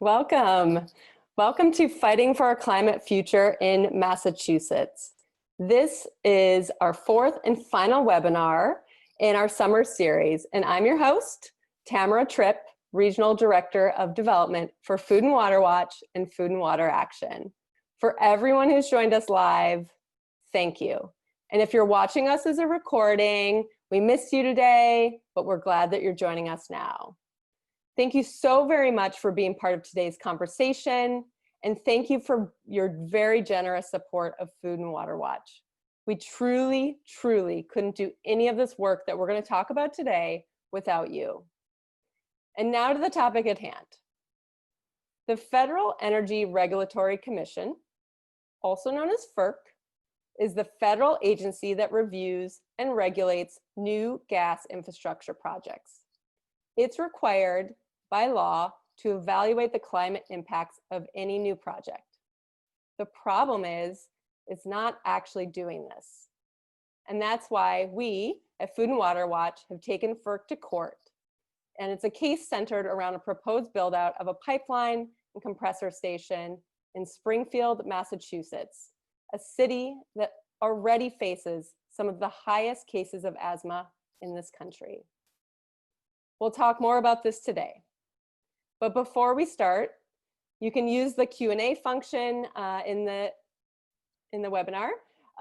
Welcome. Welcome to Fighting for a Climate Future in Massachusetts. This is our fourth and final webinar in our summer series, and I'm your host, Tamara Tripp, Regional Director of Development for Food and Water Watch and Food and Water Action. For everyone who's joined us live, thank you. And if you're watching us as a recording, we missed you today, but we're glad that you're joining us now. Thank you so very much for being part of today's conversation, and thank you for your very generous support of Food and Water Watch. We truly couldn't do any of this work that we're going to talk about today without you. And now to the topic at hand. The Federal Energy Regulatory Commission, also known as FERC, is the federal agency that reviews and regulates new gas infrastructure projects. It's required by law to evaluate the climate impacts of any new project. The problem is, it's not actually doing this. And that's why we at Food and Water Watch have taken FERC to court. And it's a case centered around a proposed build out of a pipeline and compressor station in Springfield, Massachusetts, a city that already faces some of the highest cases of asthma in this country. We'll talk more about this today. But before we start, you can use the Q&A function in the webinar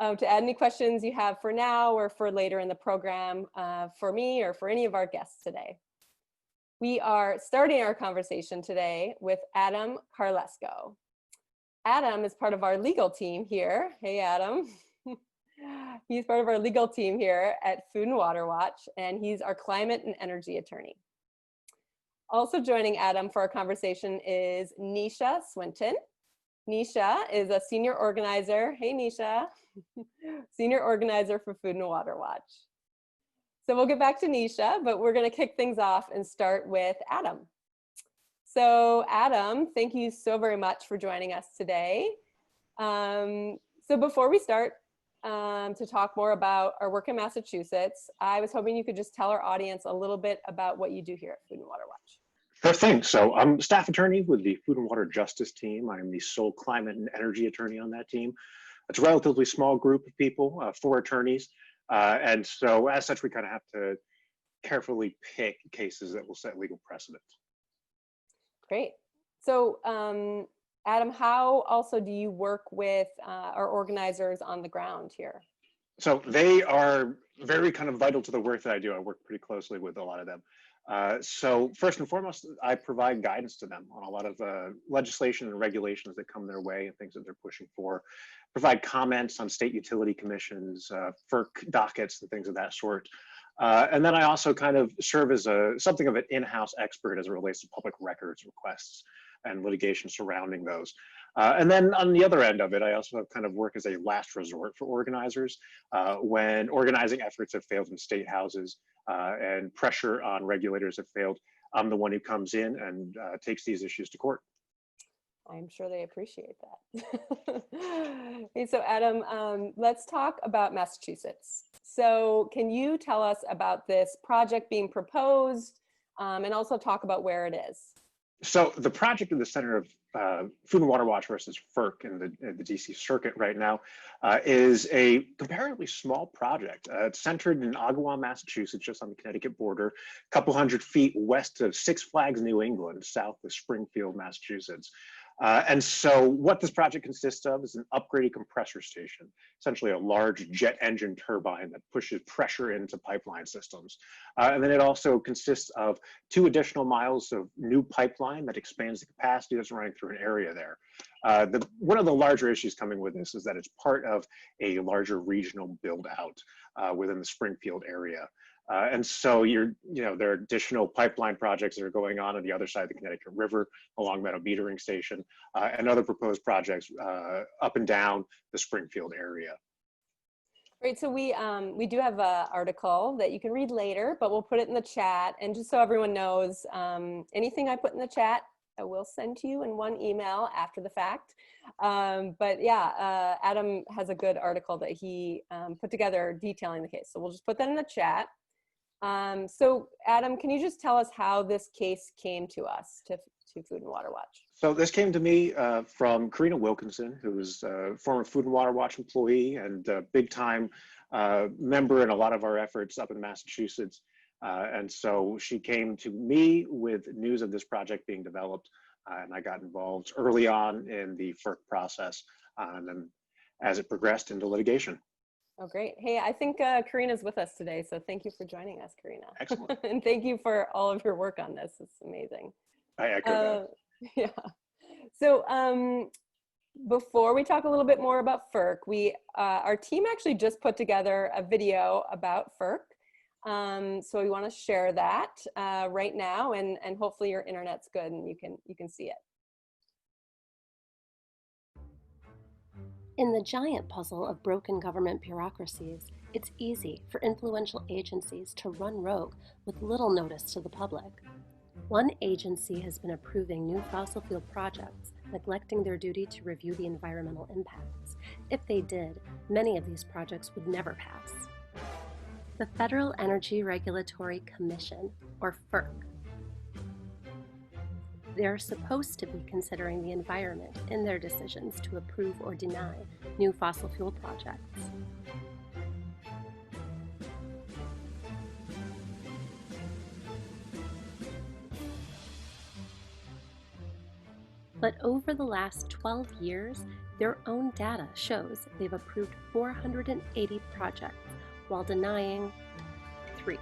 to add any questions you have for now or for later in the program for me or for any of our guests today. We are starting our conversation today with Adam Carlesco. Adam is part of our legal team here. Hey, Adam. He's part of our legal team here at Food and Water Watch, and he's our climate and energy attorney. Also joining Adam for our conversation is Nisha Swinton. Nisha is a senior organizer. Hey, Nisha. Senior organizer for Food and Water Watch. So we'll get back to Nisha, but we're going to kick things off and start with Adam. So Adam, thank you so very much for joining us today. So before we start to talk more about our work in Massachusetts, I was hoping you could just tell our audience a little bit about what you do here at Food and Water Watch. Sure thing. So I'm staff attorney with the Food and Water Justice team. I'm the sole climate and energy attorney on that team. It's a relatively small group of people, 4 attorneys. And so as such, we kind of have to carefully pick cases that will set legal precedent. Great. So Adam, how also do you work with our organizers on the ground here? So they are very kind of vital to the work that I do. I work pretty closely with a lot of them. So first and foremost, I provide guidance to them on a lot of legislation and regulations that come their way and things that they're pushing for. Provide comments on state utility commissions, FERC dockets and things of that sort. And then I also kind of serve as something of an in-house expert as it relates to public records requests and litigation surrounding those. And then on the other end of it, I also kind of work as a last resort for organizers when organizing efforts have failed in state houses and pressure on regulators have failed. I'm the one who comes in and takes these issues to court. I'm sure they appreciate that. Okay, so Adam, let's talk about Massachusetts. So can you tell us about this project being proposed and also talk about where it is? So the project in the center of Food and Water Watch versus FERC in the DC circuit right now is a comparatively small project. It's centered in Agawam, Massachusetts, just on the Connecticut border, a couple hundred feet west of Six Flags, New England, south of Springfield, Massachusetts. And so what this project consists of is an upgraded compressor station, essentially a large jet engine turbine that pushes pressure into pipeline systems. And then it also consists of 2 additional miles of new pipeline that expands the capacity that's running through an area there. One of the larger issues coming with this is that it's part of a larger regional build out within the Springfield area. And so there are additional pipeline projects that are going on the other side of the Connecticut River along Meadow Metering Station and other proposed projects up and down the Springfield area. Great, so we do have an article that you can read later, but we'll put it in the chat. And just so everyone knows, anything I put in the chat, I will send to you in one email after the fact. But yeah, Adam has a good article that he put together detailing the case. So we'll just put that in the chat. So Adam, can you just tell us how this case came to us, to to Food and Water Watch? So this came to me from Karina Wilkinson, who is a former Food and Water Watch employee and a big time member in a lot of our efforts up in Massachusetts. And so she came to me with news of this project being developed, and I got involved early on in the FERC process, and then as it progressed into litigation. Oh, great. Hey, I think Karina's with us today, so thank you for joining us, Karina. Excellent. And thank you for all of your work on this. It's amazing. I echo that. Yeah. So before we talk a little bit more about FERC, our team actually just put together a video about FERC. So we want to share that right now, and hopefully your internet's good and you can see it. In the giant puzzle of broken government bureaucracies, it's easy for influential agencies to run rogue with little notice to the public. One agency has been approving new fossil fuel projects, neglecting their duty to review the environmental impacts. If they did, many of these projects would never pass. The Federal Energy Regulatory Commission, or FERC. They're supposed to be considering the environment in their decisions to approve or deny new fossil fuel projects. But over the last 12 years, their own data shows they've approved 480 projects while denying 3.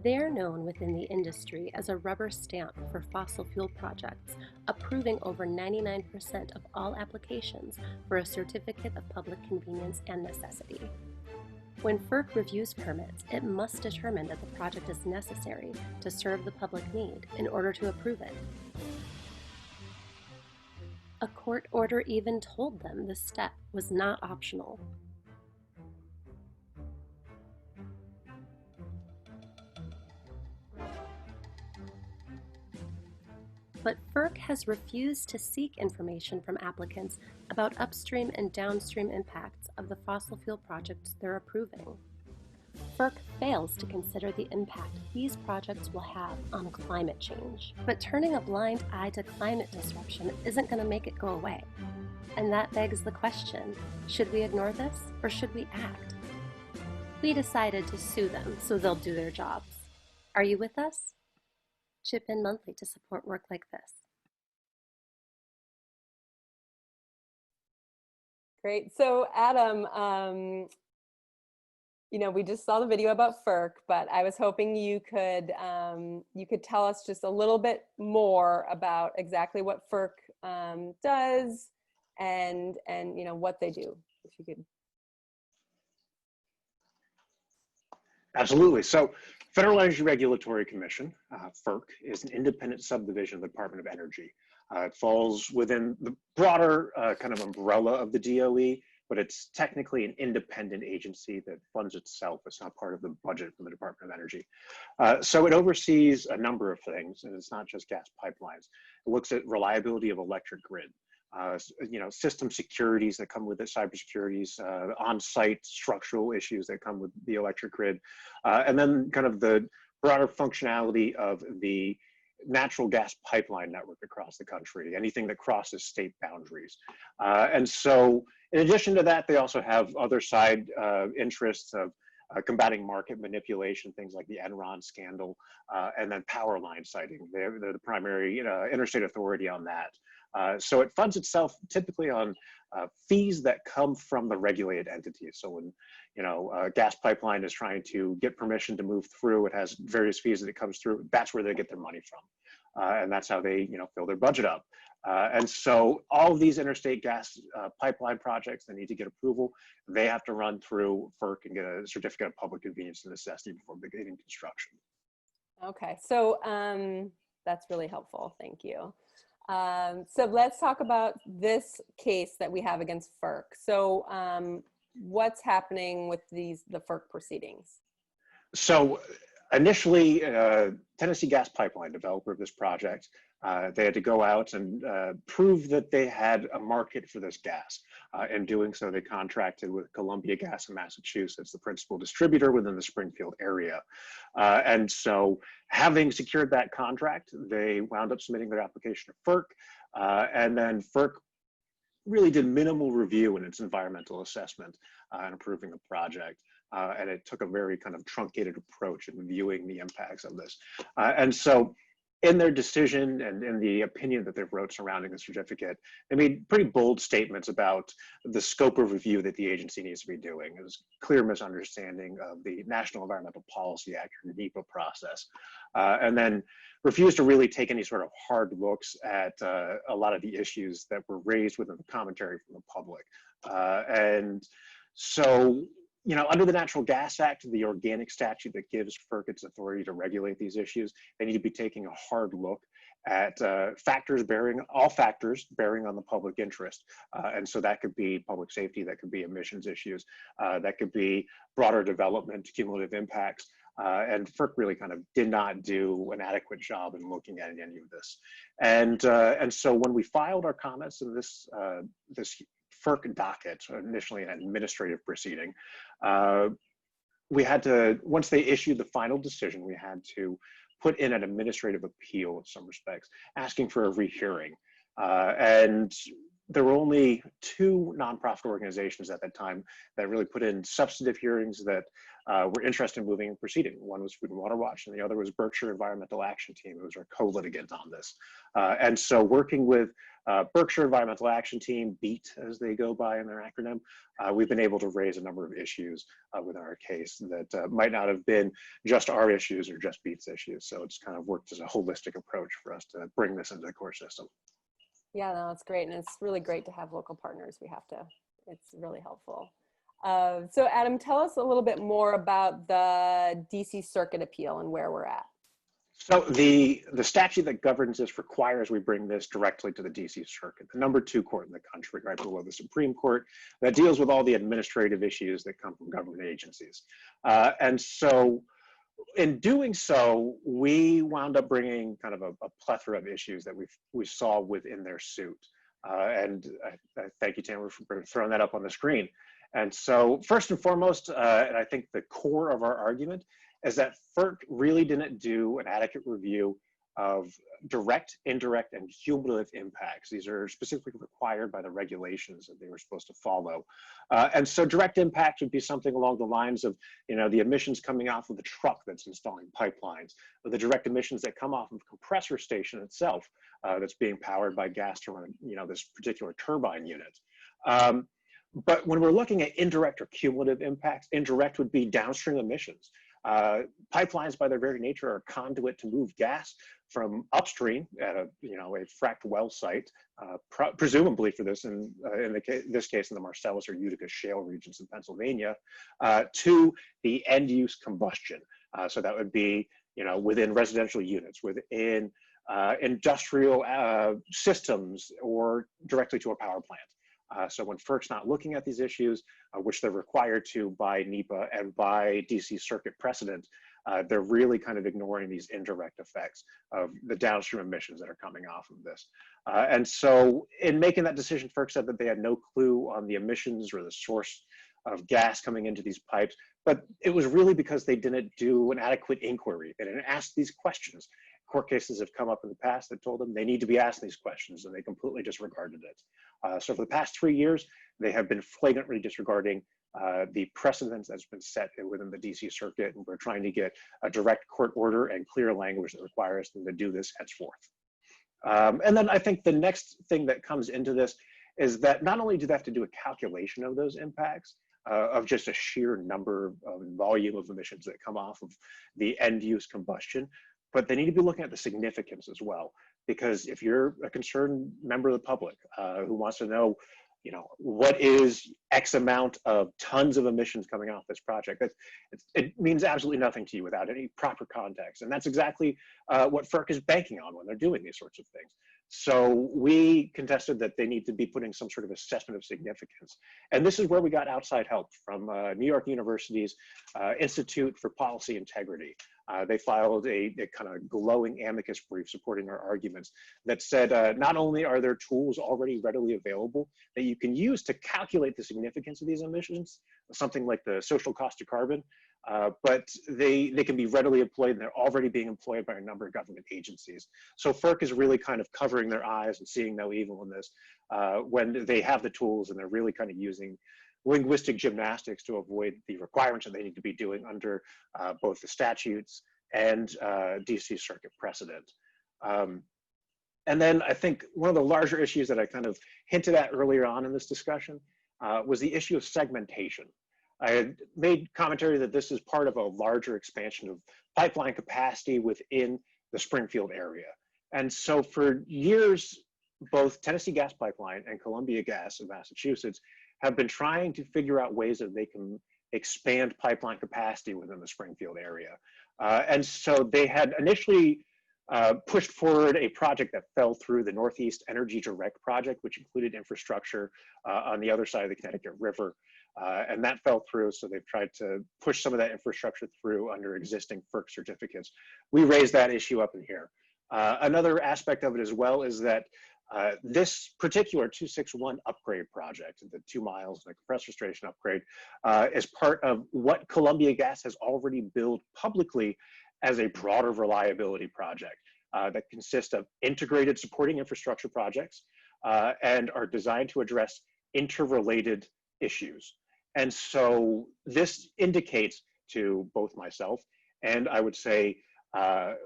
They're known within the industry as a rubber stamp for fossil fuel projects, approving over 99% of all applications for a certificate of public convenience and necessity. When FERC reviews permits, it must determine that the project is necessary to serve the public need in order to approve it. A court order even told them this step was not optional. But FERC has refused to seek information from applicants about upstream and downstream impacts of the fossil fuel projects they're approving. FERC fails to consider the impact these projects will have on climate change. But turning a blind eye to climate disruption isn't going to make it go away. And that begs the question, should we ignore this or should we act? We decided to sue them so they'll do their jobs. Are you with us? Chip in monthly to support work like this. Great. So Adam, we just saw the video about FERC, but I was hoping you could tell us just a little bit more about exactly what FERC does and what they do, if you could. Absolutely. So Federal Energy Regulatory Commission, FERC, is an independent subdivision of the Department of Energy. It falls within the broader kind of umbrella of the DOE, but it's technically an independent agency that funds itself. It's not part of the budget from the Department of Energy. So it oversees a number of things, and it's not just gas pipelines. It looks at reliability of electric grid, system securities that come with it, cybersecurities, on-site structural issues that come with the electric grid, and then kind of the broader functionality of the natural gas pipeline network across the country, anything that crosses state boundaries. And so in addition to that, they also have other side interests of combating market manipulation, things like the Enron scandal, and then power line siting. They're the primary interstate authority on that. So it funds itself typically on fees that come from the regulated entities. So when a gas pipeline is trying to get permission to move through, it has various fees that it comes through. That's where they get their money from, and that's how they fill their budget up. And so all of these interstate gas pipeline projects that need to get approval, they have to run through FERC and get a certificate of public convenience and necessity before beginning construction. Okay, so that's really helpful. Thank you. So let's talk about this case that we have against FERC. So what's happening with the FERC proceedings? So initially, Tennessee Gas Pipeline, developer of this project, They had to go out and prove that they had a market for this gas. In doing so, they contracted with Columbia Gas in Massachusetts, the principal distributor within the Springfield area. And so having secured that contract, they wound up submitting their application to FERC. And then FERC really did minimal review in its environmental assessment and approving the project. And it took a very kind of truncated approach in viewing the impacts of this. And so in their decision and in the opinion that they wrote surrounding the certificate, they made pretty bold statements about the scope of review that the agency needs to be doing. It was clear misunderstanding of the National Environmental Policy Act, or NEPA process, and then refused to really take any sort of hard looks at a lot of the issues that were raised within the commentary from the public. And so, you know, under the Natural Gas Act, the organic statute that gives FERC its authority to regulate these issues, they need to be taking a hard look at all factors bearing on the public interest. And so that could be public safety, that could be emissions issues, that could be broader development, cumulative impacts. And FERC really kind of did not do an adequate job in looking at any of this. And so when we filed our comments in this FERC docket, initially an administrative proceeding, we had to, once they issued the final decision, we had to put in an administrative appeal in some respects, asking for a rehearing. And there were only two nonprofit organizations at that time that really put in substantive hearings that were interested in moving and proceeding. One was Food and Water Watch, and the other was Berkshire Environmental Action Team, who was our co-litigant on this. And so working with Berkshire Environmental Action Team, BEAT as they go by in their acronym, we've been able to raise a number of issues within our case that might not have been just our issues or just BEAT's issues. So it's kind of worked as a holistic approach for us to bring this into the court system. Yeah, no, that's great. And it's really great to have local partners. It's really helpful. So Adam, tell us a little bit more about the DC Circuit appeal and where we're at. So the statute that governs this requires we bring this directly to the DC Circuit, the #2 court in the country, right below the Supreme Court, that deals with all the administrative issues that come from government agencies. And so in doing so, we wound up bringing kind of a plethora of issues that we saw within their suit. And I thank you, Tamara, for throwing that up on the screen. And so first and foremost, and I think the core of our argument is that FERC really didn't do an adequate review of direct, indirect, and cumulative impacts. These are specifically required by the regulations that they were supposed to follow. And so direct impact would be something along the lines of, you know, the emissions coming off of the truck that's installing pipelines, or the direct emissions that come off of the compressor station itself that's being powered by gas to run, you know, this particular turbine unit. But when we're looking at indirect or cumulative impacts, indirect would be downstream emissions. Pipelines, by their very nature, are a conduit to move gas from upstream at a fracked well site, presumably for this this case in the Marcellus or Utica shale regions in Pennsylvania, to the end-use combustion. So that would be, you know, within residential units, within industrial systems, or directly to a power plant. So when FERC's not looking at these issues, which they're required to by NEPA and by DC Circuit precedent, they're really kind of ignoring these indirect effects of the downstream emissions that are coming off of this. And so in making that decision, FERC said that they had no clue on the emissions or the source of gas coming into these pipes, but it was really because they didn't do an adequate inquiry. They didn't ask these questions. Court cases have come up in the past that told them they need to be asked these questions, and they completely disregarded it. So for the past 3 years, they have been flagrantly disregarding the precedence that's been set within the DC Circuit, and we're trying to get a direct court order and clear language that requires them to do this henceforth. And then I think the next thing that comes into this is that not only do they have to do a calculation of those impacts, of just a sheer number of volume of emissions that come off of the end-use combustion, but they need to be looking at the significance as well. Because if you're a concerned member of the public who wants to know, you know, what is X amount of tons of emissions coming off this project, it means absolutely nothing to you without any proper context. And that's exactly what FERC is banking on when they're doing these sorts of things. So we contested that they need to be putting some sort of assessment of significance. And this is where we got outside help from New York University's Institute for Policy Integrity. They filed a kind of glowing amicus brief supporting our arguments that said not only are there tools already readily available that you can use to calculate the significance of these emissions, something like the social cost of carbon, but they can be readily employed, and they're already being employed by a number of government agencies. So FERC is really kind of covering their eyes and seeing no evil in this when they have the tools and they're really kind of using linguistic gymnastics to avoid the requirements that they need to be doing under both the statutes and DC Circuit precedent. And then I think one of the larger issues that I kind of hinted at earlier on in this discussion was the issue of segmentation. I had made commentary that this is part of a larger expansion of pipeline capacity within the Springfield area. And so for years, both Tennessee Gas Pipeline and Columbia Gas of Massachusetts have been trying to figure out ways that they can expand pipeline capacity within the Springfield area. And so they had initially pushed forward a project that fell through, the Northeast Energy Direct project, which included infrastructure on the other side of the Connecticut River. And that fell through, so they've tried to push some of that infrastructure through under existing FERC certificates. We raised that issue up in here. Another aspect of it as well is that this particular 261 upgrade project, the 2 miles and a compressor station upgrade, is part of what Columbia Gas has already billed publicly as a broader reliability project that consists of integrated supporting infrastructure projects and are designed to address interrelated issues. And so this indicates to both myself and I would say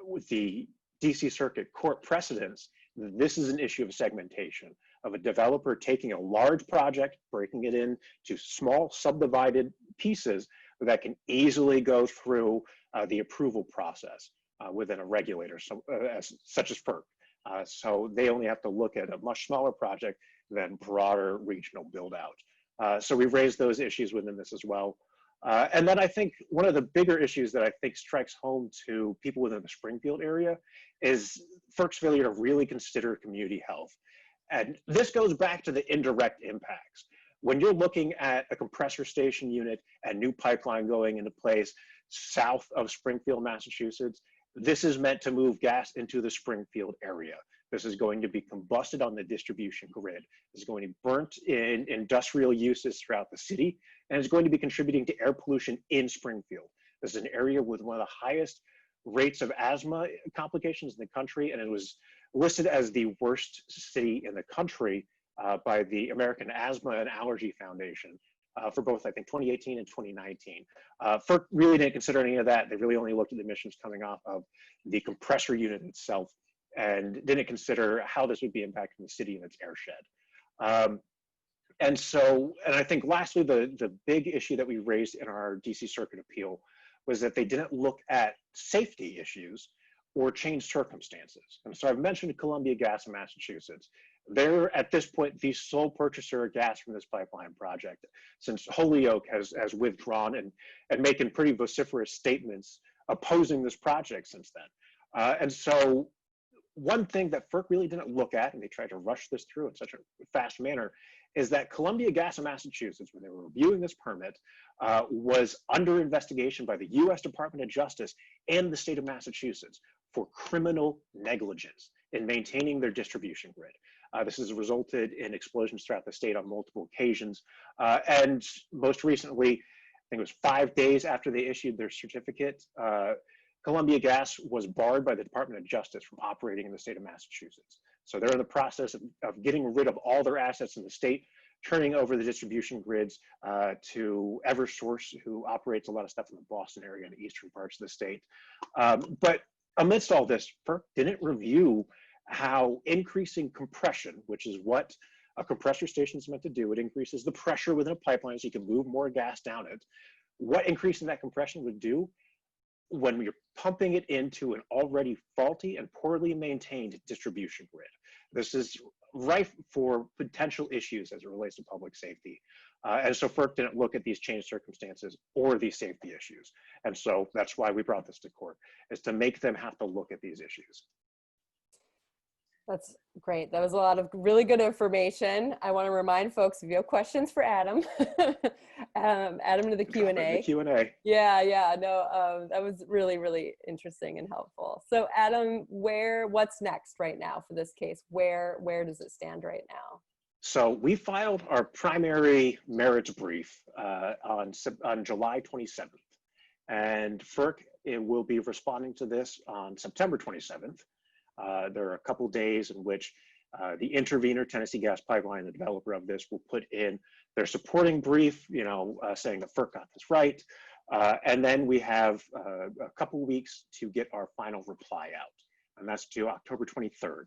with the DC Circuit court precedents, this is an issue of segmentation, of a developer taking a large project, breaking it into small subdivided pieces that can easily go through the approval process within a regulator, such as FERC. So they only have to look at a much smaller project than broader regional build out. So we've raised those issues within this as well. And then I think one of the bigger issues that I think strikes home to people within the Springfield area is FERC's failure to really consider community health. And this goes back to the indirect impacts. When you're looking at a compressor station unit and new pipeline going into place south of Springfield, Massachusetts, this is meant to move gas into the Springfield area. This is going to be combusted on the distribution grid. It's going to be burnt in industrial uses throughout the city, and it's going to be contributing to air pollution in Springfield. This is an area with one of the highest rates of asthma complications in the country, and it was listed as the worst city in the country by the American Asthma and Allergy Foundation for both, I think, 2018 and 2019. FERC really didn't consider any of that. They really only looked at the emissions coming off of the compressor unit itself and didn't consider how this would be impacting the city and its airshed. And I think lastly, the big issue that we raised in our DC Circuit appeal was that they didn't look at safety issues or changed circumstances. And so I've mentioned Columbia Gas in Massachusetts. They're at this point the sole purchaser of gas from this pipeline project, since Holyoke has withdrawn and making pretty vociferous statements opposing this project since then. And so one thing that FERC really didn't look at, and they tried to rush this through in such a fast manner, is that Columbia Gas in Massachusetts, when they were reviewing this permit, was under investigation by the US Department of Justice and the state of Massachusetts for criminal negligence in maintaining their distribution grid. This has resulted in explosions throughout the state on multiple occasions. And most recently, I think it was 5 days after they issued their certificate, Columbia Gas was barred by the Department of Justice from operating in the state of Massachusetts. So they're in the process of getting rid of all their assets in the state, turning over the distribution grids to Eversource, who operates a lot of stuff in the Boston area and the eastern parts of the state. But amidst all this, FERC didn't review how increasing compression, which is what a compressor station is meant to do, it increases the pressure within a pipeline so you can move more gas down it. What increasing that compression would do when you're pumping it into an already faulty and poorly maintained distribution grid. This is rife for potential issues as it relates to public safety. And so FERC didn't look at these changed circumstances or these safety issues. And so that's why we brought this to court, is to make them have to look at these issues. That's great. That was a lot of really good information. I want to remind folks, if you have questions for Adam, Adam to the Drop it in the Q&A. Q&A. Yeah, no, that was really, really interesting and helpful. So Adam, what's next right now for this case? Where does it stand right now? So we filed our primary merits brief on July 27th, and FERC will be responding to this on September 27th. There are a couple days in which the intervener, Tennessee Gas Pipeline, the developer of this, will put in their supporting brief, saying that FERC got this right. And then we have a couple weeks to get our final reply out, and that's due October 23rd.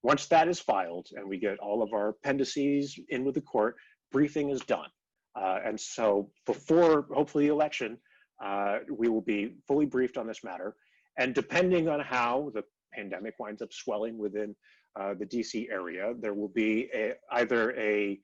Once that is filed and we get all of our appendices in with the court, briefing is done. And so before, hopefully, the election, we will be fully briefed on this matter. And depending on how the pandemic winds up swelling within the DC area, there will be either a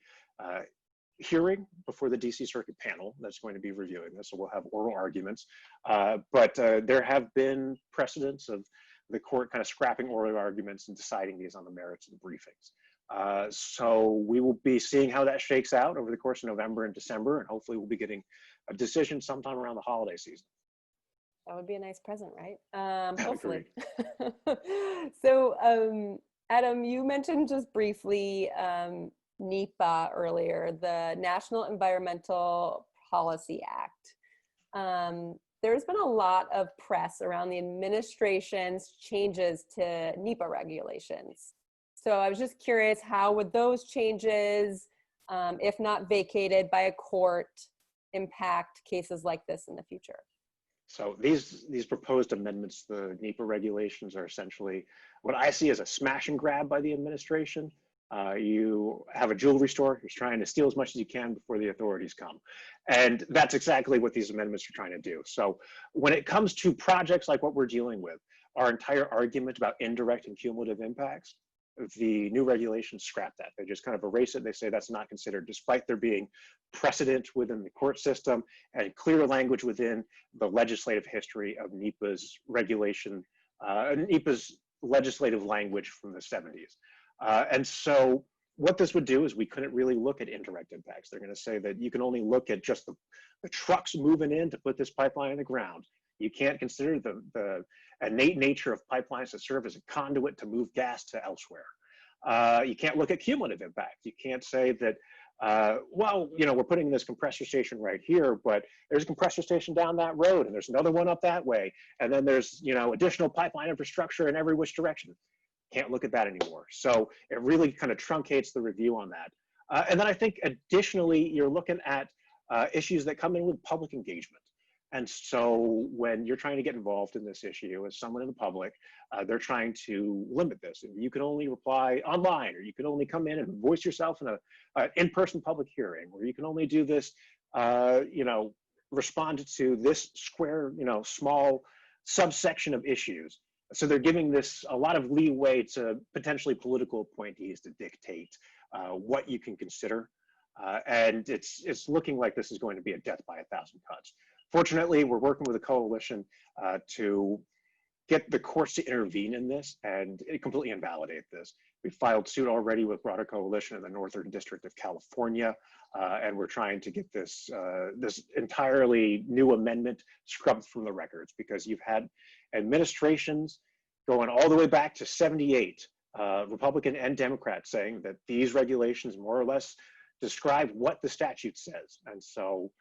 hearing before the DC Circuit panel that's going to be reviewing this, so we'll have oral arguments. But there have been precedents of the court kind of scrapping oral arguments and deciding these on the merits of the briefings. So we will be seeing how that shakes out over the course of November and December, and hopefully we'll be getting a decision sometime around the holiday season. That would be a nice present, right? Hopefully. So, Adam, you mentioned just briefly NEPA earlier, the National Environmental Policy Act. There's been a lot of press around the administration's changes to NEPA regulations. So I was just curious, how would those changes, if not vacated by a court, impact cases like this in the future? So these proposed amendments to the NEPA regulations are essentially what I see as a smash and grab by the administration. You have a jewelry store, you're trying to steal as much as you can before the authorities come. And that's exactly what these amendments are trying to do. So when it comes to projects like what we're dealing with, our entire argument about indirect and cumulative impacts, the new regulations scrap that. They just kind of erase it. They say that's not considered, despite there being precedent within the court system and clear language within the legislative history of NEPA's regulation, NEPA's legislative language from the 70s. And so what this would do is we couldn't really look at indirect impacts. They're going to say that you can only look at just the trucks moving in to put this pipeline in the ground. You can't consider the innate nature of pipelines that serve as a conduit to move gas to elsewhere. You can't look at cumulative impact. You can't say that, well, we're putting this compressor station right here, but there's a compressor station down that road, and there's another one up that way, and then there's additional pipeline infrastructure in every which direction. Can't look at that anymore. So it really kind of truncates the review on that. And then I think additionally, you're looking at issues that come in with public engagement. And so when you're trying to get involved in this issue as someone in the public, they're trying to limit this. You can only reply online, or you can only come in and voice yourself in an in-person public hearing, or you can only do this, respond to this square, small subsection of issues. So they're giving this a lot of leeway to potentially political appointees to dictate what you can consider. And it's looking like this is going to be a death by 1,000 cuts. Fortunately, we're working with a coalition to get the courts to intervene in this and completely invalidate this. We filed suit already with broader coalition in the Northern District of California, and we're trying to get this this entirely new amendment scrubbed from the records, because you've had administrations going all the way back to '78, Republican and Democrat, saying that these regulations more or less describe what the statute says. And so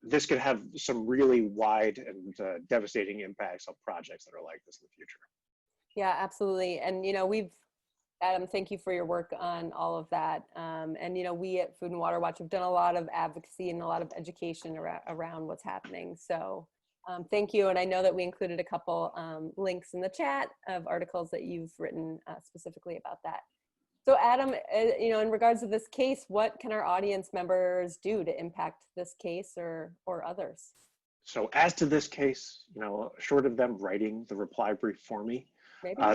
this could have some really wide and devastating impacts on projects that are like this in the future. Yeah, absolutely. And, Adam, thank you for your work on all of that. And, we at Food and Water Watch have done a lot of advocacy and a lot of education around what's happening. So thank you. And I know that we included a couple links in the chat of articles that you've written specifically about that. So Adam, in regards to this case, what can our audience members do to impact this case or others? So as to this case, short of them writing the reply brief for me,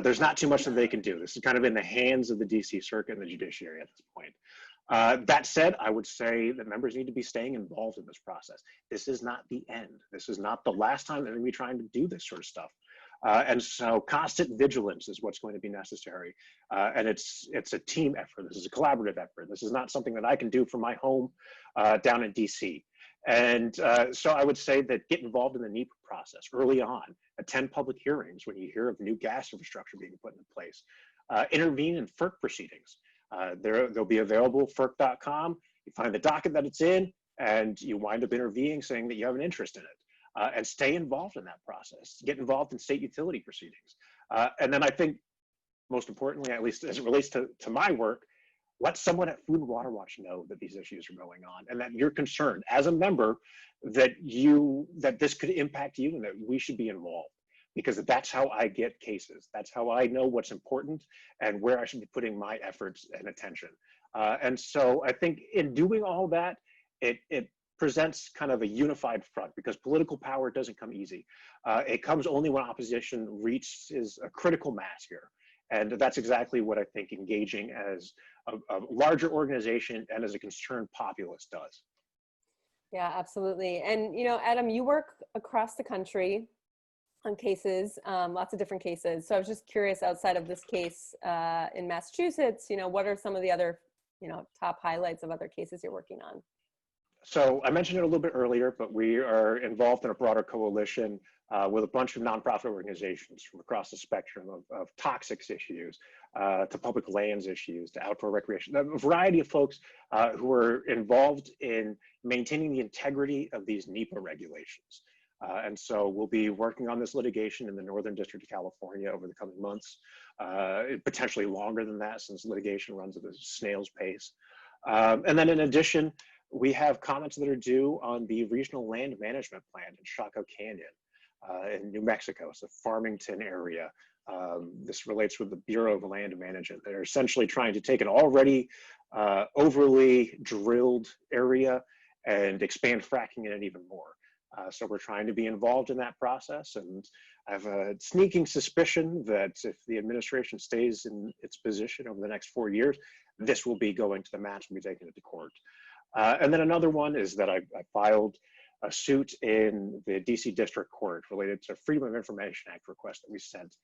there's not too much that they can do. This is kind of in the hands of the DC Circuit and the judiciary at this point. That said, I would say that members need to be staying involved in this process. This is not the end. This is not the last time they're going to be trying to do this sort of stuff. And so constant vigilance is what's going to be necessary. And it's a team effort. This is a collaborative effort. This is not something that I can do from my home down in DC. And so I would say that get involved in the Nepa process early on, attend public hearings when you hear of new gas infrastructure being put into place, intervene in FERC proceedings. They'll be available, FERC.com. You find the docket that it's in, and you wind up intervening, saying that you have an interest in it, and stay involved in that process. Get involved in state utility proceedings. And then I think, most importantly, at least as it relates to my work, let someone at Food and Water Watch know that these issues are going on and that you're concerned as a member that this could impact you and that we should be involved, because that's how I get cases. That's how I know what's important and where I should be putting my efforts and attention. And so I think in doing all that, it presents kind of a unified front, because political power doesn't come easy. It comes only when opposition reaches a critical mass here. And that's exactly what I think engaging as a larger organization and as a concerned populace does. Yeah, absolutely. And, you know, Adam, you work across the country on cases, lots of different cases. So I was just curious, outside of this case in Massachusetts, you know, what are some of the other, you know, top highlights of other cases you're working on? So I mentioned it a little bit earlier, but we are involved in a broader coalition with a bunch of nonprofit organizations from across the spectrum of toxics issues to public lands issues to outdoor recreation, a variety of folks who are involved in maintaining the integrity of these NEPA regulations. And so we'll be working on this litigation in the Northern District of California over the coming months, potentially longer than that, since litigation runs at a snail's pace. And then in addition, we have comments that are due on the regional land management plan in Chaco Canyon in New Mexico, it's the Farmington area. This relates with the Bureau of Land Management. They're essentially trying to take an already overly drilled area and expand fracking in it even more. So we're trying to be involved in that process, and I have a sneaking suspicion that if the administration stays in its position over the next 4 years, this will be going to the match and be taken it to court. And then another one is that I filed a suit in the DC District Court related to Freedom of Information Act request that we sent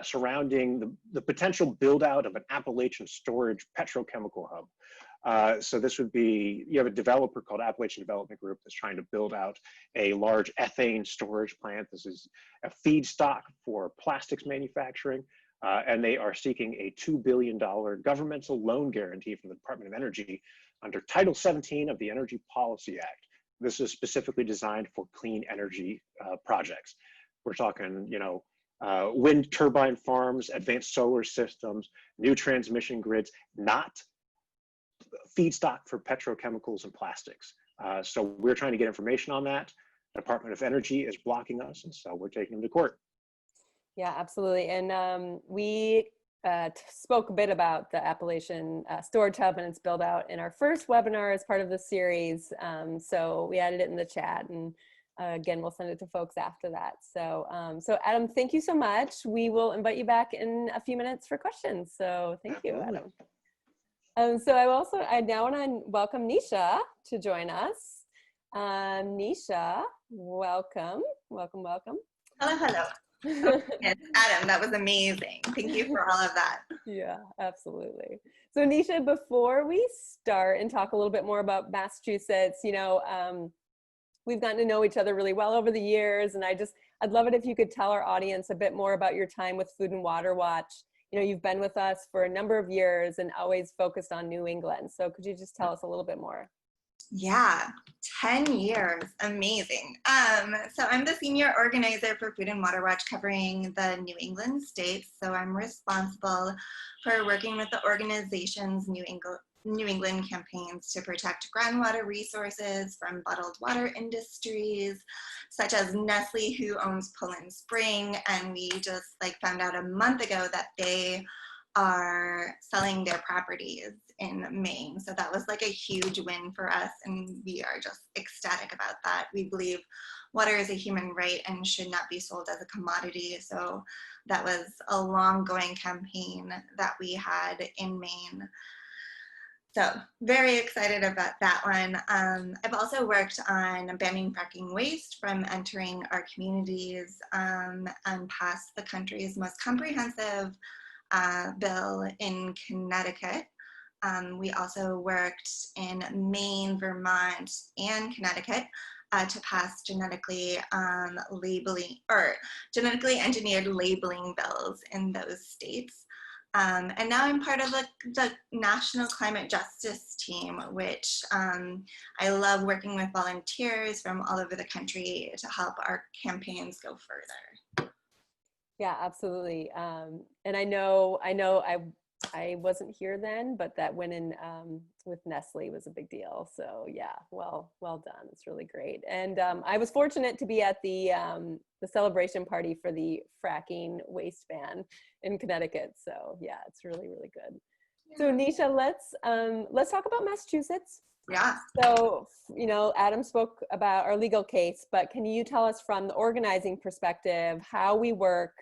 surrounding the potential build out of an Appalachian storage petrochemical hub. So this would be, you have a developer called Appalachian Development Group that's trying to build out a large ethane storage plant. This is a feedstock for plastics manufacturing. And they are seeking a $2 billion governmental loan guarantee from the Department of Energy under Title 17 of the Energy Policy Act. This is specifically designed for clean energy projects. We're talking, you know, wind turbine farms, advanced solar systems, new transmission grids, not feedstock for petrochemicals and plastics. So we're trying to get information on that. The Department of Energy is blocking us, and so we're taking them to court. Yeah, absolutely. And we spoke a bit about the Appalachian Storage Hub and its build out in our first webinar as part of the series. So we added it in the chat, and again, we'll send it to folks after that. So, so Adam, thank you so much. We will invite you back in a few minutes for questions. So thank you, Adam. So I now want to welcome Nisha to join us. Nisha, welcome, welcome, welcome. Hello, hello. Oh, yes, Adam, that was amazing. Thank you for all of that. Yeah, absolutely. So Nisha, before we start and talk a little bit more about Massachusetts, you know, we've gotten to know each other really well over the years, and I'd love it if you could tell our audience a bit more about your time with Food and Water Watch. You know, you've been with us for a number of years and always focused on New England. So could you just tell us a little bit more? Yeah, 10 years, amazing. So I'm the Senior Organizer for Food and Water Watch covering the New England states. So I'm responsible for working with the organization's New England campaigns to protect groundwater resources from bottled water industries, such as Nestle, who owns Poland Spring. And we just found out a month ago that they are selling their properties in Maine. So that was a huge win for us, and we are just ecstatic about that. We believe water is a human right and should not be sold as a commodity. So that was a long going campaign that we had in Maine. So very excited about that one. I've also worked on banning fracking waste from entering our communities and passed the country's most comprehensive bill in Connecticut. We also worked in Maine, Vermont, and Connecticut to pass genetically genetically engineered labeling bills in those states. And now I'm part of the National Climate Justice Team, which I love working with volunteers from all over the country to help our campaigns go further. Yeah, absolutely. And I wasn't here then, but that win in with Nestle was a big deal. So yeah, well done. It's really great. And I was fortunate to be at the celebration party for the fracking waste ban in Connecticut. So yeah, it's really, really good. Yeah. So Nisha, let's talk about Massachusetts. Yeah. So, Adam spoke about our legal case, but can you tell us from the organizing perspective how we work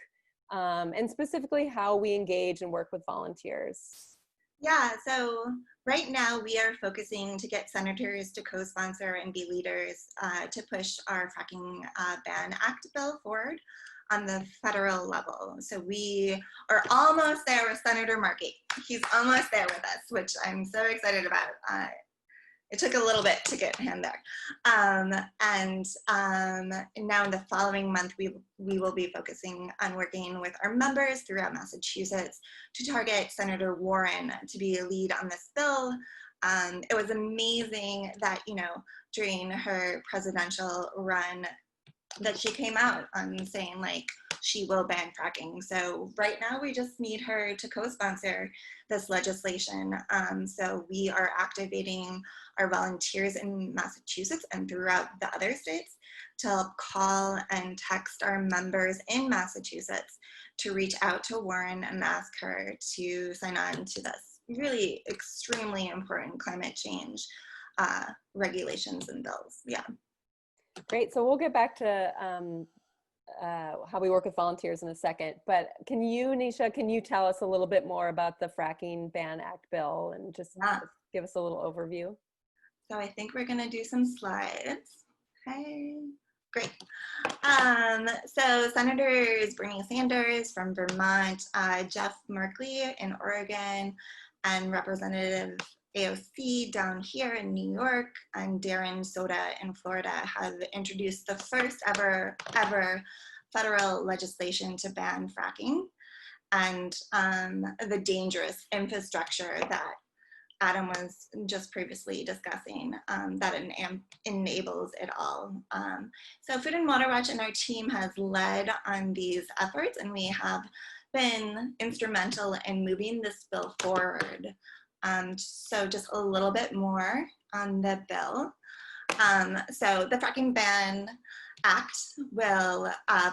and specifically how we engage and work with volunteers? Yeah, so right now we are focusing to get senators to co-sponsor and be leaders to push our Fracking Ban Act bill forward on the federal level. So we are almost there with Senator Markey. He's almost there with us, which I'm so excited about. It took a little bit to get him there. And now in the following month, we will be focusing on working with our members throughout Massachusetts to target Senator Warren to be a lead on this bill. It was amazing that, during her presidential run that she came out saying like she will ban fracking. So right now we just need her to co-sponsor this legislation. So we are activating our volunteers in Massachusetts and throughout the other states to help call and text our members in Massachusetts to reach out to Warren and ask her to sign on to this really extremely important climate change regulations and bills. Yeah. Great. So we'll get back to how we work with volunteers in a second. But Nisha, can you tell us a little bit more about the Fracking Ban Act bill and just give us a little overview? So I think we're going to do some slides. Okay, great. So Senators Bernie Sanders from Vermont, Jeff Merkley in Oregon, and Representative AOC down here in New York, and Darren Soda in Florida have introduced the first ever federal legislation to ban fracking and the dangerous infrastructure that Adam was just previously discussing that enables it all. So Food and Water Watch and our team has led on these efforts, and we have been instrumental in moving this bill forward. So just a little bit more on the bill. So the Fracking Ban Act will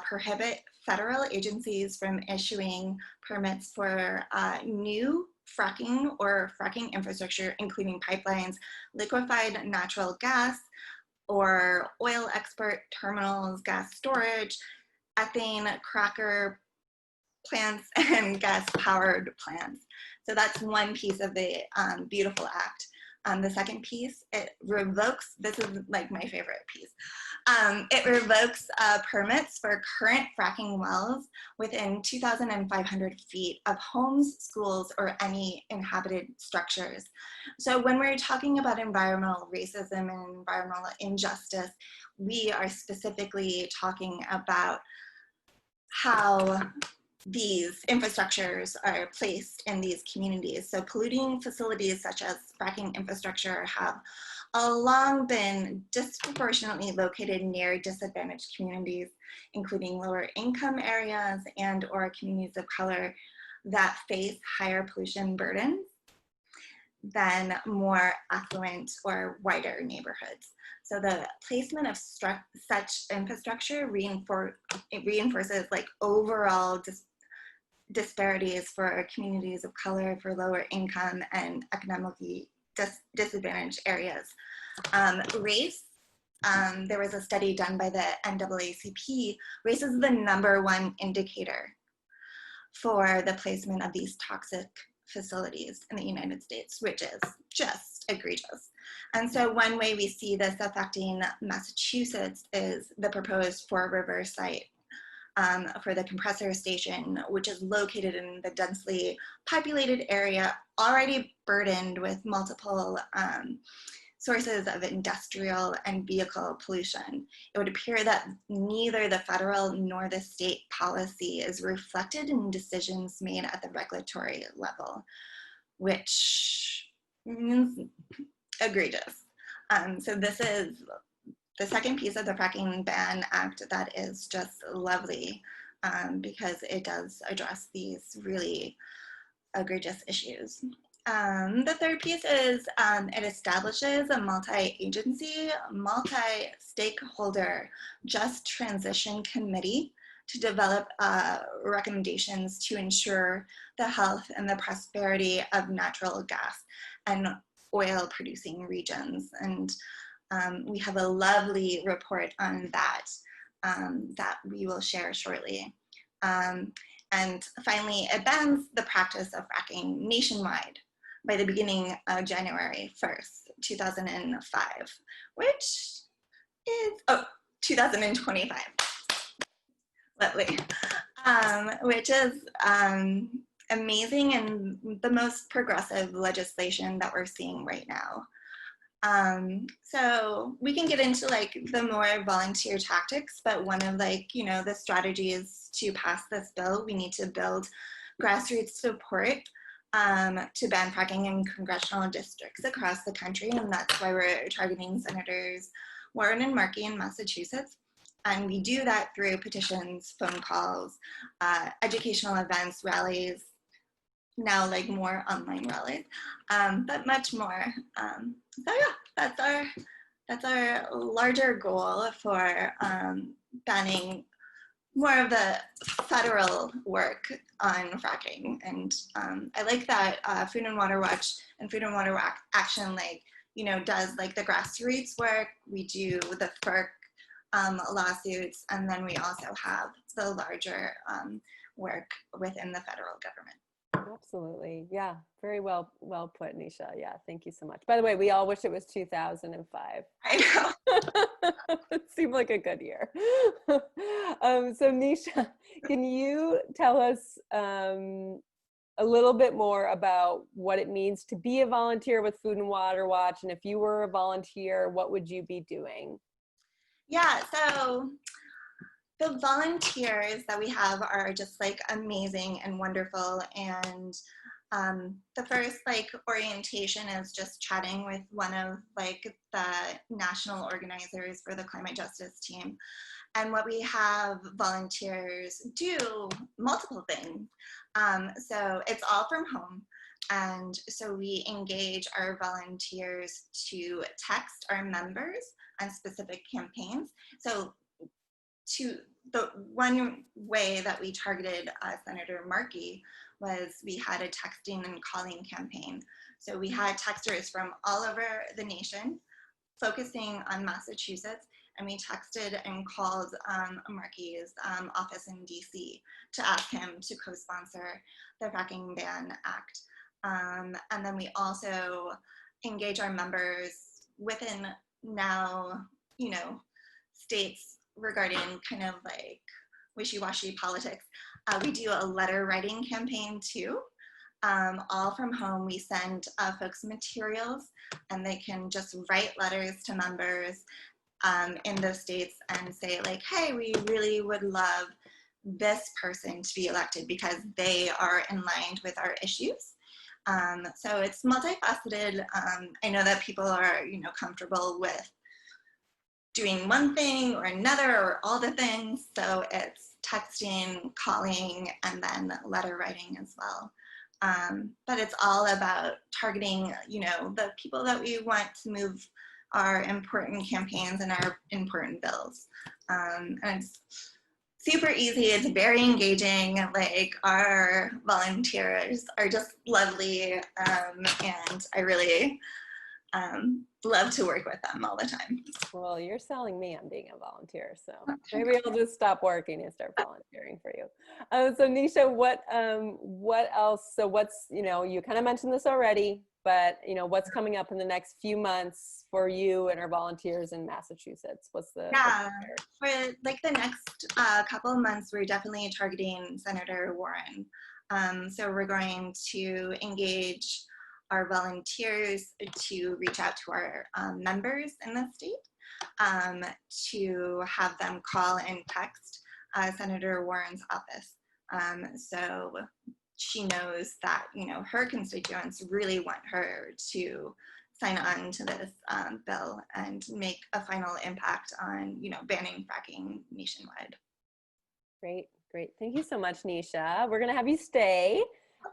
prohibit federal agencies from issuing permits for new fracking or fracking infrastructure, including pipelines, liquefied natural gas, or oil export terminals, gas storage, ethane cracker plants, and gas-powered plants. So that's one piece of the beautiful act. The second piece, it revokes, this is like my favorite piece, it revokes permits for current fracking wells within 2,500 feet of homes, schools, or any inhabited structures. So when we're talking about environmental racism and environmental injustice, we are specifically talking about how these infrastructures are placed in these communities. So polluting facilities such as fracking infrastructure have long been disproportionately located near disadvantaged communities, including lower income areas and or communities of color that face higher pollution burdens than more affluent or whiter neighborhoods. So the placement of such infrastructure reinforces like overall disparities for communities of color, for lower income and economically disadvantaged areas. Race, there was a study done by the NAACP, race is the #1 indicator for the placement of these toxic facilities in the United States, which is just egregious. And so one way we see this affecting Massachusetts is the proposed Four River site for the compressor station, which is located in the densely populated area, already burdened with multiple sources of industrial and vehicle pollution. It would appear that neither the federal nor the state policy is reflected in decisions made at the regulatory level, which is egregious. So this is the second piece of the Fracking Ban Act that is just lovely because it does address these really egregious issues. The third piece is it establishes a multi-agency, multi-stakeholder just transition committee to develop recommendations to ensure the health and the prosperity of natural gas and oil producing regions. And we have a lovely report on that that we will share shortly. And finally, it bans the practice of fracking nationwide by the beginning of January 1st, 2005, which is, 2025, lovely, which is amazing and the most progressive legislation that we're seeing right now. So we can get into like the more volunteer tactics, but one of the strategies to pass this bill, we need to build grassroots support to ban fracking in congressional districts across the country. And that's why we're targeting Senators Warren and Markey in Massachusetts. And we do that through petitions, phone calls, educational events, rallies, now like more online rallies, but much more. So yeah, that's our larger goal for banning more of the federal work on fracking. And I like that Food and Water Watch and Food and Water Action does like the grassroots work. We do the FERC lawsuits, and then we also have the larger work within the federal government. Absolutely. Yeah. Very well put, Nisha. Yeah. Thank you so much. By the way, we all wish it was 2005. I know. It seemed like a good year. So Nisha, can you tell us a little bit more about what it means to be a volunteer with Food and Water Watch? And if you were a volunteer, what would you be doing? Yeah. So the volunteers that we have are just like amazing and wonderful. And the first orientation is just chatting with one of the national organizers for the climate justice team. And what we have volunteers do multiple things. So it's all from home. And so we engage our volunteers to text our members on specific campaigns. So the one way that we targeted Senator Markey was we had a texting and calling campaign. So we had texters from all over the nation focusing on Massachusetts, and we texted and called Markey's office in DC to ask him to co-sponsor the Fracking Ban Act. And then we also engage our members within now, states regarding kind of wishy-washy politics. We do a letter writing campaign too. All from home. We send folks materials, and they can just write letters to members in those states and say hey, we really would love this person to be elected because they are in line with our issues. So it's multifaceted. I know that people are, comfortable with doing one thing or another or all the things. So it's texting, calling, and then letter writing as well. But it's all about targeting, the people that we want to move our important campaigns and our important bills. And it's super easy. It's very engaging. Our volunteers are just lovely. And I love to work with them all the time. Well, you're selling me on being a volunteer, so maybe I'll just stop working and start volunteering for you. So Nisha, what else? So what's, you kind of mentioned this already, but what's coming up in the next few months for you and our volunteers in Massachusetts? What's the for like the next couple of months, we're definitely targeting Senator Warren. So we're going to engage our volunteers to reach out to our members in the state to have them call and text Senator Warren's office. So she knows that, her constituents really want her to sign on to this bill and make a final impact on, banning fracking nationwide. Great. Thank you so much, Nisha. We're going to have you stay.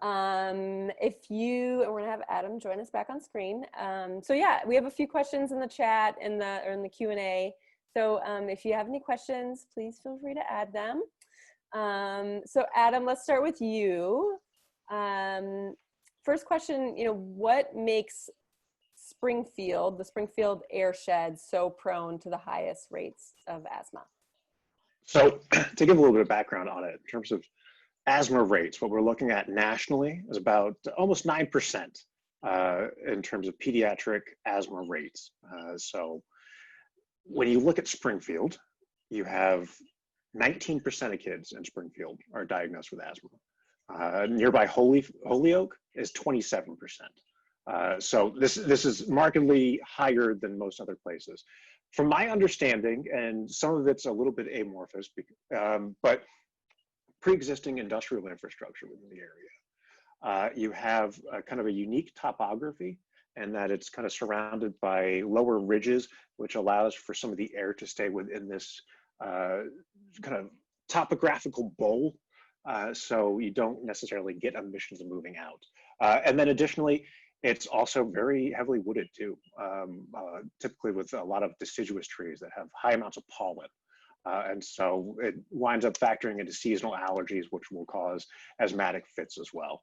We're going to have Adam join us back on screen. So yeah, we have a few questions in the chat or in the Q&A. So if you have any questions, please feel free to add them. So Adam, let's start with you. First question, what makes the Springfield Airshed so prone to the highest rates of asthma? So to give a little bit of background on it, in terms of asthma rates, what we're looking at nationally is about almost 9% in terms of pediatric asthma rates. So when you look at Springfield, you have 19% of kids in Springfield are diagnosed with asthma. Nearby Holyoke is 27%. So this is markedly higher than most other places. From my understanding, and some of it's a little bit amorphous, but pre-existing industrial infrastructure within the area. You have kind of a unique topography, and that it's kind of surrounded by lower ridges, which allows for some of the air to stay within this kind of topographical bowl, so you don't necessarily get emissions moving out. And then additionally, it's also very heavily wooded too, typically with a lot of deciduous trees that have high amounts of pollen. And so it winds up factoring into seasonal allergies, which will cause asthmatic fits as well.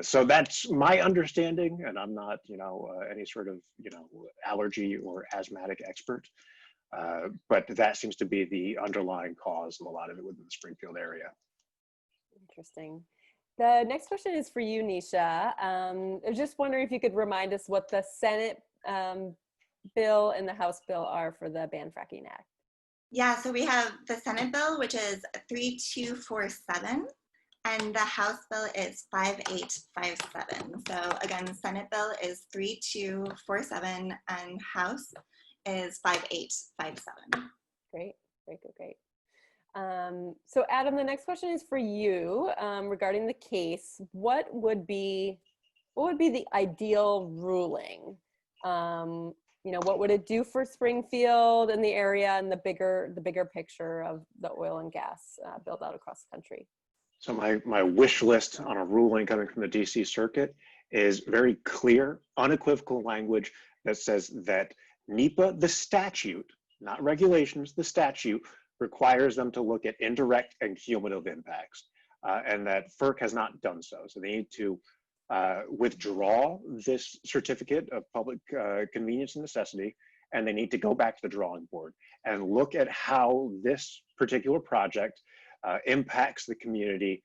So that's my understanding, and I'm not, any sort of, allergy or asthmatic expert, but that seems to be the underlying cause of a lot of it within the Springfield area. Interesting. The next question is for you, Nisha. I was just wondering if you could remind us what the Senate bill and the House bill are for the Ban Fracking Act. Yeah, so we have the Senate bill, which is 3247, and the House bill is 5857. So again, the Senate bill is 3247 and House is 5857. Great. So Adam, the next question is for you regarding the case. What would be the ideal ruling? What would it do for Springfield and the area and the bigger picture of the oil and gas build out across the country? So my wish list on a ruling coming from the DC Circuit is very clear, unequivocal language that says that Nepa, the statute, not regulations, the statute, requires them to look at indirect and cumulative impacts, and that FERC has not done so. So they need to withdraw this certificate of public convenience and necessity, and they need to go back to the drawing board and look at how this particular project impacts the community,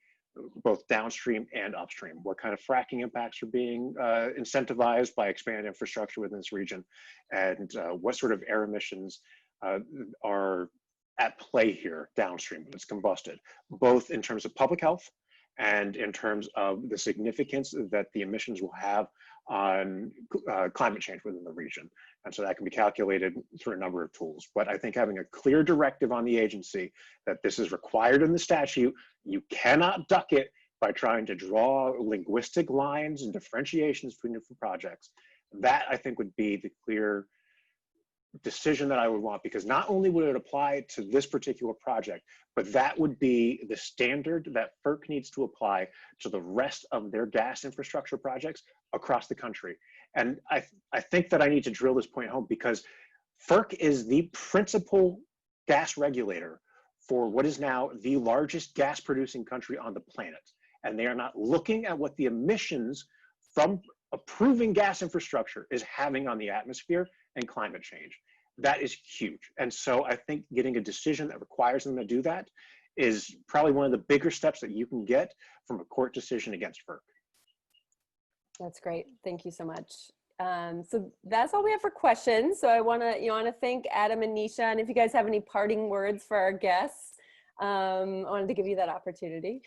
both downstream and upstream. What kind of fracking impacts are being incentivized by expanded infrastructure within this region, and what sort of air emissions are at play here downstream when it's combusted, both in terms of public health and in terms of the significance that the emissions will have on climate change within the region. And so that can be calculated through a number of tools. But I think having a clear directive on the agency that this is required in the statute, you cannot duck it by trying to draw linguistic lines and differentiations between different projects. That I think would be the clear decision that I would want, because not only would it apply to this particular project, but that would be the standard that FERC needs to apply to the rest of their gas infrastructure projects across the country. And I think that I need to drill this point home, because FERC is the principal gas regulator for what is now the largest gas producing country on the planet. And they are not looking at what the emissions from approving gas infrastructure is having on the atmosphere and climate change. That is huge. And so I think getting a decision that requires them to do that is probably one of the bigger steps that you can get from a court decision against FERC. That's great. Thank you so much. So that's all we have for questions. So I want to thank Adam and Nisha, and if you guys have any parting words for our guests, I wanted to give you that opportunity.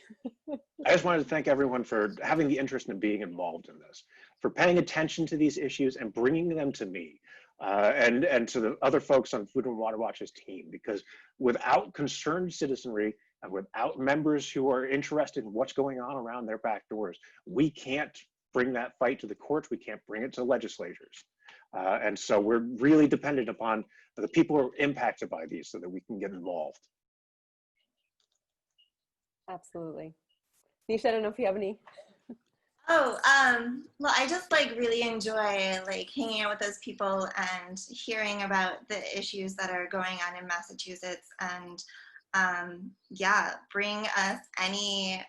I just wanted to thank everyone for having the interest in being involved in this, for paying attention to these issues and bringing them to me and to the other folks on Food and Water Watch's team, because without concerned citizenry and without members who are interested in what's going on around their back doors, we can't bring that fight to the courts, we can't bring it to legislatures. And so we're really dependent upon the people who are impacted by these so that we can get involved. Absolutely. Nisha, I don't know if you have any. Oh, well, I just really enjoy hanging out with those people and hearing about the issues that are going on in Massachusetts, and yeah, bring us any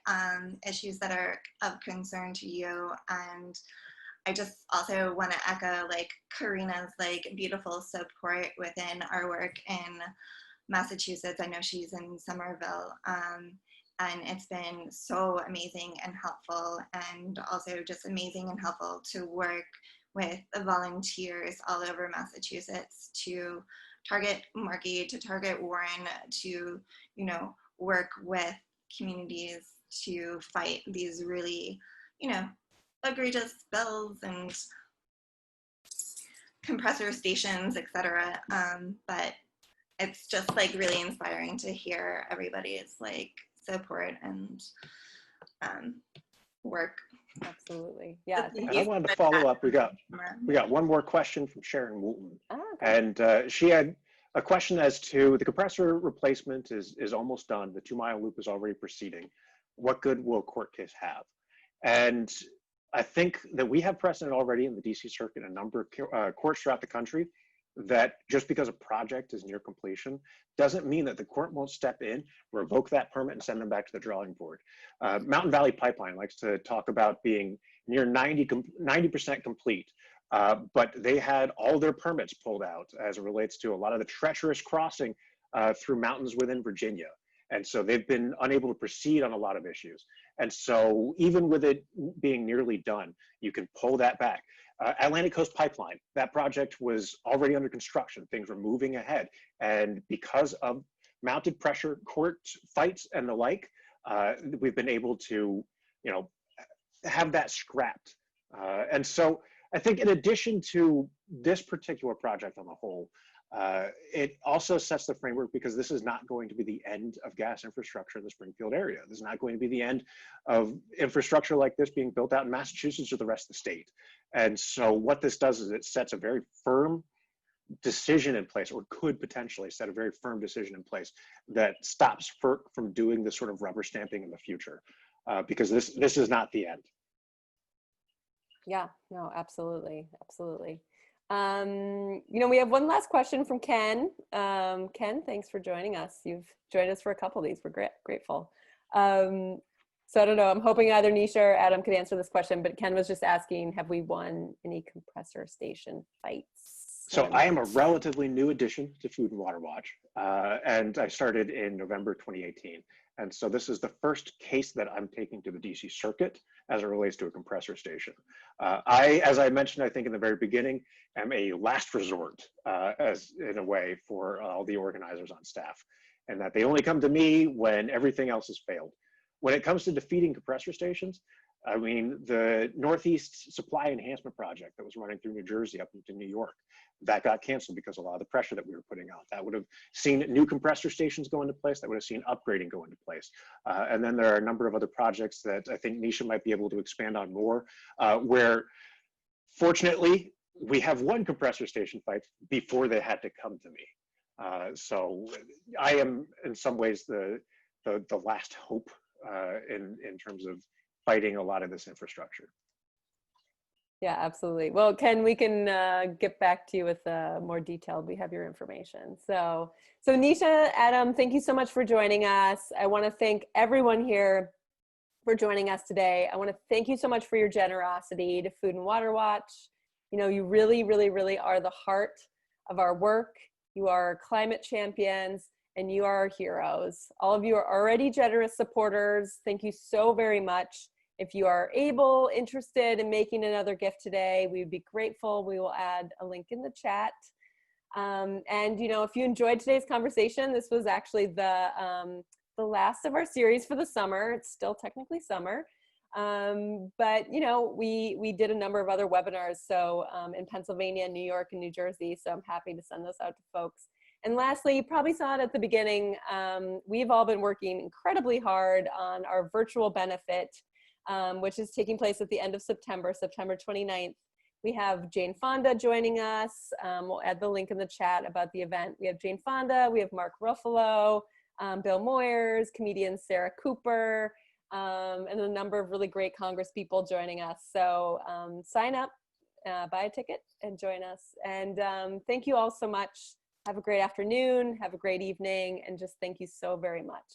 issues that are of concern to you. And I just also want to echo Karina's beautiful support within our work in Massachusetts. I know she's in Somerville. And it's been so amazing and helpful, and also just amazing and helpful to work with the volunteers all over Massachusetts to target Markey, to target Warren, to, work with communities to fight these really, egregious spills and compressor stations, etc. But it's just really inspiring to hear everybody's support and work. Absolutely. Yeah. And I wanted to follow up. We got one more question from Sharon Woolton. Oh, okay. And she had a question as to the compressor replacement is almost done. The 2-mile loop is already proceeding. What good will a court case have? And I think that we have precedent already in the DC Circuit and a number of courts throughout the country that just because a project is near completion doesn't mean that the court won't step in, revoke that permit, and send them back to the drawing board. Mountain Valley Pipeline likes to talk about being near 90% complete, but they had all their permits pulled out as it relates to a lot of the treacherous crossing through mountains within Virginia. And so they've been unable to proceed on a lot of issues. And so even with it being nearly done, you can pull that back. Atlantic Coast Pipeline, that project was already under construction. Things were moving ahead. And because of mounted pressure court fights and the like, we've been able to, have that scrapped. And so I think in addition to this particular project on the whole, it also sets the framework, because this is not going to be the end of gas infrastructure in the Springfield area. This is not going to be the end of infrastructure like this being built out in Massachusetts or the rest of the state. And so what this does is it sets a very firm decision in place, or could potentially set a very firm decision in place that stops FERC from doing this sort of rubber stamping in the future, because this is not the end. Yeah, no, absolutely. Absolutely. We have one last question from Ken. Ken, thanks for joining us. You've joined us for a couple of these. We're grateful. So I don't know, I'm hoping either Nisha or Adam could answer this question, but Ken was just asking, have we won any compressor station fights? So I am a relatively new addition to Food and Water Watch, and I started in November 2018. And so this is the first case that I'm taking to the DC Circuit as it relates to a compressor station. As I mentioned, I think in the very beginning, am a last resort, as in a way, for all the organizers on staff, and that they only come to me when everything else has failed. When it comes to defeating compressor stations, I mean, the Northeast Supply Enhancement Project that was running through New Jersey up into New York, that got canceled because of a lot of the pressure that we were putting out. That would have seen new compressor stations go into place, that would have seen upgrading go into place. And then there are a number of other projects that I think Nisha might be able to expand on more, where fortunately, we have won compressor station fights before they had to come to me. So I am in some ways the last hope in terms of fighting a lot of this infrastructure. Yeah, absolutely. Well, Ken, we can get back to you with more detailed. We have your information. So Nisha, Adam, thank you so much for joining us. I want to thank everyone here for joining us today. I want to thank you so much for your generosity to Food and Water Watch. You know, you really, really, really are the heart of our work. You are our climate champions and you are our heroes. All of you are already generous supporters. Thank you so very much. If you are able, interested in making another gift today, we would be grateful. We will add a link in the chat. And you know, if you enjoyed today's conversation, this was actually the last of our series for the summer. It's still technically summer, but you know, we did a number of other webinars. So in Pennsylvania, New York, and New Jersey. So I'm happy to send those out to folks. And lastly, you probably saw it at the beginning. We've all been working incredibly hard on our virtual benefit, which is taking place at the end of September, September 29th. We have Jane Fonda joining us. We'll add the link in the chat about the event. We have Jane Fonda, we have Mark Ruffalo, Bill Moyers, comedian Sarah Cooper, and a number of really great Congress people joining us. So sign up, buy a ticket, and join us. And thank you all so much. Have a great afternoon, have a great evening, and just thank you so very much.